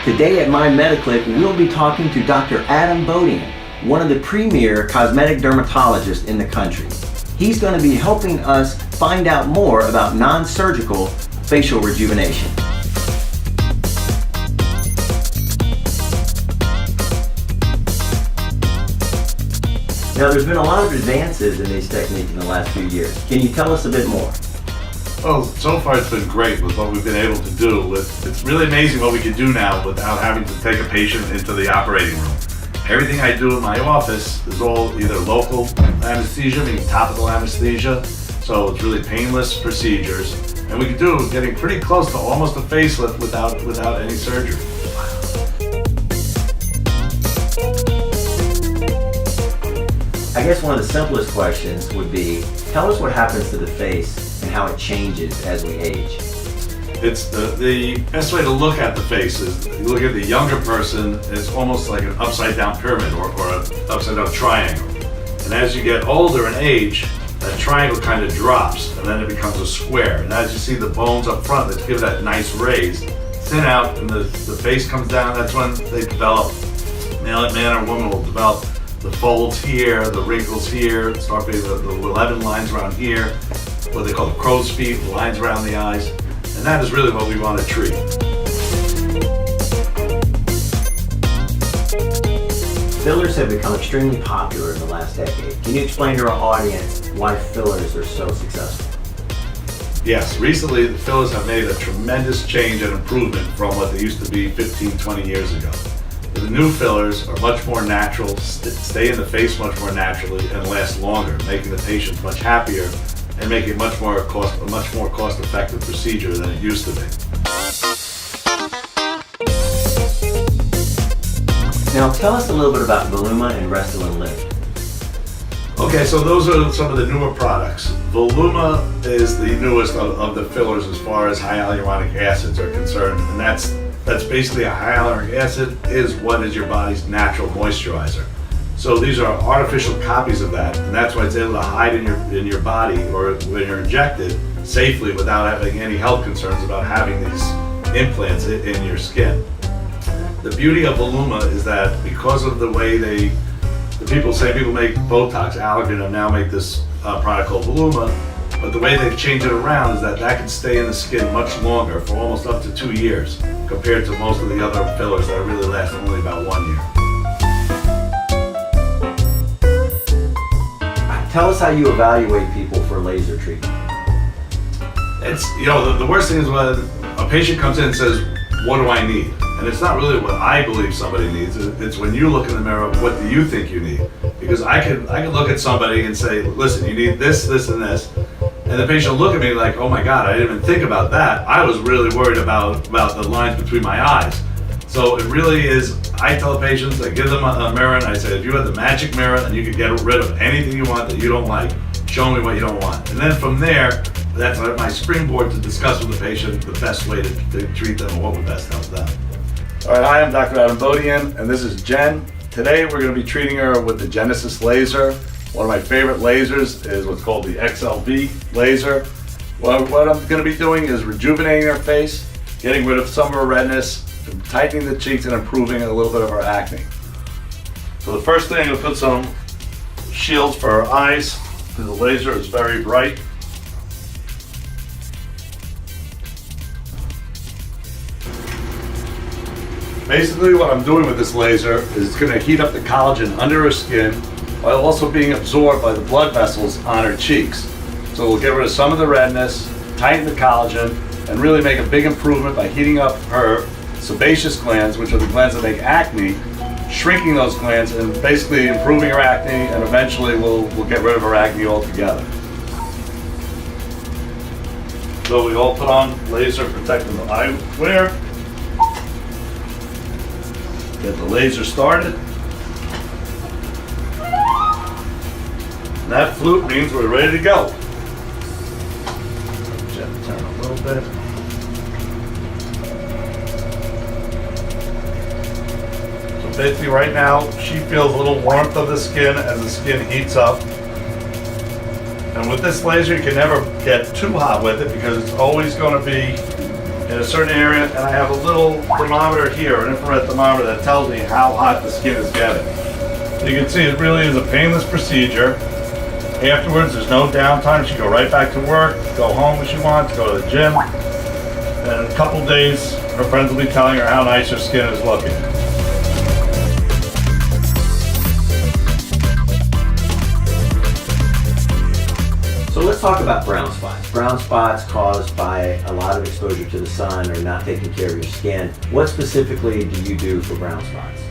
Today at My Mediclip, we'll be talking to Dr. Adam Bodian, one of the premier cosmetic dermatologists in the country. He's going to be helping us find out more about non-surgical facial rejuvenation. Now, there's been a lot of advances in these techniques in the last few years. Can you tell us a bit more? Well, so far it's been great with what we've been able to do. It's really amazing what we can do now without having to take a patient into the operating room. Everything I do in my office is all either local anesthesia, meaning topical anesthesia, so it's really painless procedures. And we can do it getting pretty close to almost a facelift without any surgery. I guess one of the simplest questions would be, tell us what happens to the face and how it changes as we age. It's the best way to look at the face is you look at the younger person, it's almost like an upside down pyramid or an upside down triangle. And as you get older in age, that triangle kind of drops and then it becomes a square. And as you see the bones up front that give that nice raise, thin out and the face comes down, that's when they develop, man or woman will develop the folds here, the wrinkles here, start being the 11 lines around here, what they call the crow's feet, the lines around the eyes. And that is really what we want to treat. Fillers have become extremely popular in the last decade. Can you explain to our audience why fillers are so successful? Yes, recently the fillers have made a tremendous change and improvement from what they used to be 15, 20 years ago. The new fillers are much more natural, stay in the face much more naturally, and last longer, making the patient much happier and making it a much more cost-effective procedure than it used to be. Now tell us a little bit about Voluma and Restylane Lift. Okay, so those are some of the newer products. Voluma is the newest of the fillers as far as hyaluronic acids are concerned, and that's basically a hyaluronic acid is what is your body's natural moisturizer. So these are artificial copies of that, and that's why it's able to hide in your body or when you're injected safely without having any health concerns about having these implants in your skin. The beauty of Voluma is that because of the way people make Botox, Allergan, and now make this product called Voluma, but the way they've changed it around is that can stay in the skin much longer, for almost up to 2 years, compared to most of the other fillers that really last only about 1 year. Tell us how you evaluate people for laser treatment. It's, the worst thing is when a patient comes in and says, what do I need? And it's not really what I believe somebody needs, it's when you look in the mirror, what do you think you need? Because I can look at somebody and say, listen, you need this, this, and this. And the patient will look at me like, oh my God, I didn't even think about that. I was really worried about the lines between my eyes. So it really is, I tell patients, I give them a mirror and I say, if you had the magic mirror and you could get rid of anything you want that you don't like, show me what you don't want. And then from there, that's my springboard to discuss with the patient the best way to treat them and what would best help them. All right, hi, I'm Dr. Adam Bodian, and this is Jen. Today we're going to be treating her with the Genesis laser. One of my favorite lasers is what's called the XLV laser. What I'm going to be doing is rejuvenating her face, getting rid of some of her redness, tightening the cheeks, and improving a little bit of her acne. So the first thing, we'll put some shields for her eyes, because the laser is very bright. Basically what I'm doing with this laser is it's going to heat up the collagen under her skin while also being absorbed by the blood vessels on her cheeks. So we'll get rid of some of the redness, tighten the collagen, and really make a big improvement by heating up her sebaceous glands, which are the glands that make acne, shrinking those glands and basically improving her acne, and eventually we'll get rid of her acne altogether. So we all put on laser protective eyewear. Get the laser started. And that flute means we're ready to go. Just turn a little bit. So basically right now, she feels a little warmth of the skin as the skin heats up. And with this laser, you can never get too hot with it because it's always going to be in a certain area, and I have a little thermometer here, an infrared thermometer that tells me how hot the skin is getting. You can see it really is a painless procedure. Afterwards, there's no downtime. She can go right back to work, go home if she wants, go to the gym. And in a couple days, her friends will be telling her how nice her skin is looking. So let's talk about brown spots. Brown spots caused by a lot of exposure to the sun or not taking care of your skin. What specifically do you do for brown spots?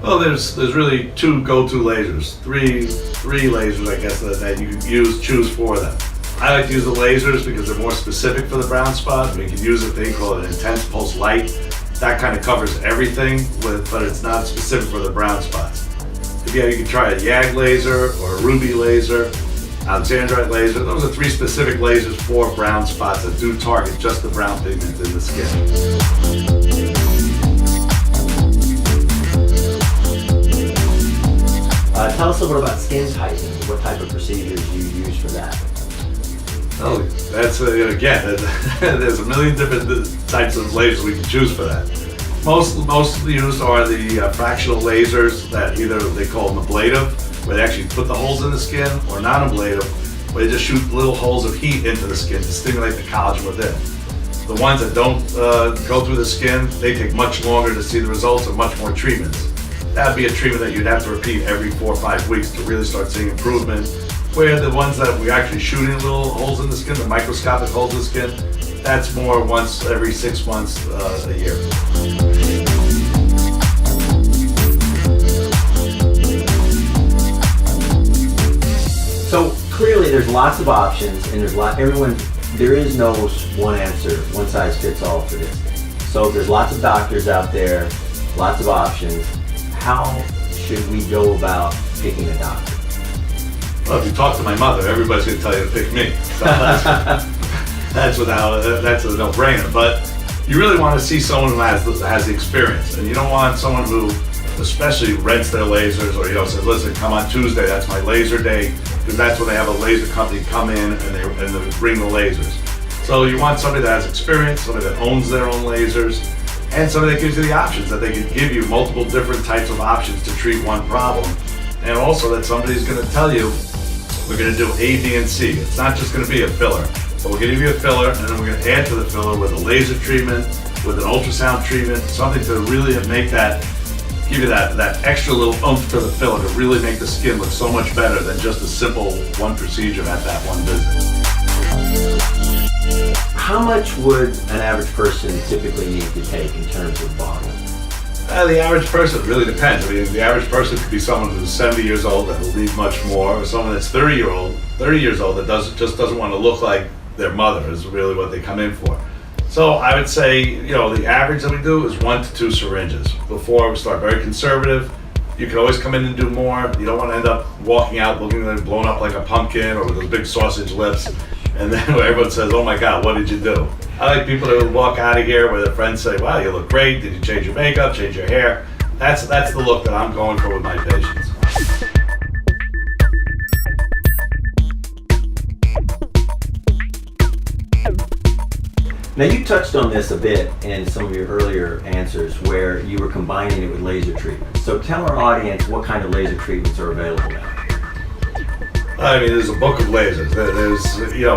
Well, there's really two go-to lasers, three lasers, I guess, that you can choose for them. I like to use the lasers because they're more specific for the brown spot. We can use a thing called an intense pulse light. That kind of covers everything, but it's not specific for the brown spots. You can try a YAG laser or a Ruby laser, Alexandrite laser. Those are three specific lasers for brown spots that do target just the brown pigment in the skin. Tell us a little about skin tightening. What type of procedures you use for that? Oh, that's again, there's a million different types of lasers we can choose for that. Most used are the fractional lasers that either they call them ablative, where they actually put the holes in the skin, or non-ablative, where they just shoot little holes of heat into the skin to stimulate the collagen within. The ones that don't go through the skin, they take much longer to see the results of much more treatments. That'd be a treatment that you'd have to repeat every 4 or 5 weeks to really start seeing improvement. Where the ones that we actually shooting little holes in the skin, the microscopic holes in the skin, that's more once every 6 months a year. So clearly there's lots of options and there is no one answer, one size fits all for this. So there's lots of doctors out there, lots of options. How should we go about picking a doctor? Well, if you talk to my mother, everybody's going to tell you to pick me. So that's a no-brainer. But you really want to see someone who has the experience, and you don't want someone who, especially rents their lasers, or says, "Listen, come on Tuesday. That's my laser day," because that's when they have a laser company come in and they bring the lasers. So you want somebody that has experience, somebody that owns their own lasers, and somebody that gives you the options, that they can give you multiple different types of options to treat one problem. And also that somebody's going to tell you, we're going to do A, B, and C. It's not just going to be a filler, but we're going to give you a filler, and then we're going to add to the filler with a laser treatment, with an ultrasound treatment, something to really give you that extra little oomph to the filler to really make the skin look so much better than just a simple one procedure at that one visit. How much would an average person typically need to take in terms of volume? The average person, really depends. I mean, the average person could be someone who's 70 years old that will need much more, or someone that's 30 years old that just doesn't want to look like their mother is really what they come in for. So I would say, the average that we do is 1 to 2 syringes. Before we start very conservative, you can always come in and do more. You don't want to end up walking out looking like blown up like a pumpkin or with those big sausage lips. And then everyone says, "Oh my God, what did you do?" I like people to walk out of here where their friends say, "Wow, you look great. Did you change your makeup, change your hair?" That's the look that I'm going for with my patients. Now you touched on this a bit in some of your earlier answers where you were combining it with laser treatments. So tell our audience what kind of laser treatments are available now. I mean, there's a book of lasers. There's,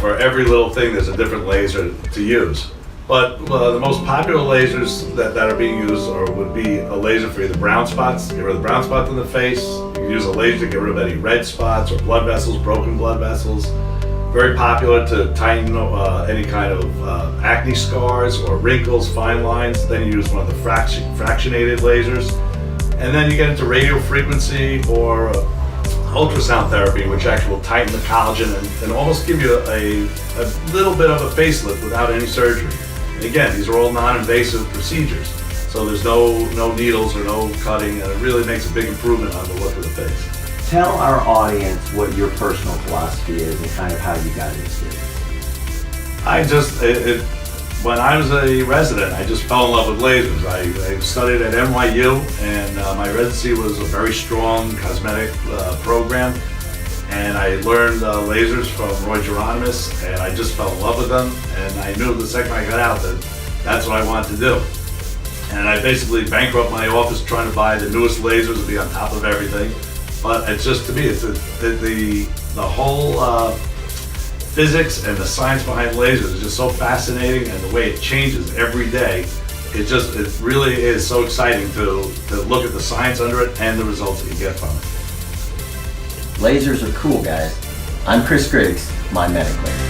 for every little thing, there's a different laser to use. But the most popular lasers that are being used would be a laser for either brown spots, get rid of the brown spots in the face. You can use a laser to get rid of any red spots or blood vessels, broken blood vessels. Very popular to tighten any kind of acne scars or wrinkles, fine lines. Then you use one of the fractionated lasers. And then you get into radio frequency or ultrasound therapy, which actually will tighten the collagen and almost give you a little bit of a facelift without any surgery. And again, these are all non-invasive procedures, so there's no needles or no cutting, and it really makes a big improvement on the look of the face. Tell our audience what your personal philosophy is and kind of how you got into it. When I was a resident, I just fell in love with lasers. I studied at NYU, and my residency was a very strong cosmetic program. and I learned lasers from Roy Geronimus, and I just fell in love with them, and I knew the second I got out that that's what I wanted to do. And I basically bankrupt my office trying to buy the newest lasers and be on top of everything. But it's just, to me, it's the whole physics and the science behind lasers is just so fascinating, and the way it changes every day. It really is so exciting to look at the science under it and the results that you get from it. Lasers are cool, guys. I'm Chris Griggs, My Medicare.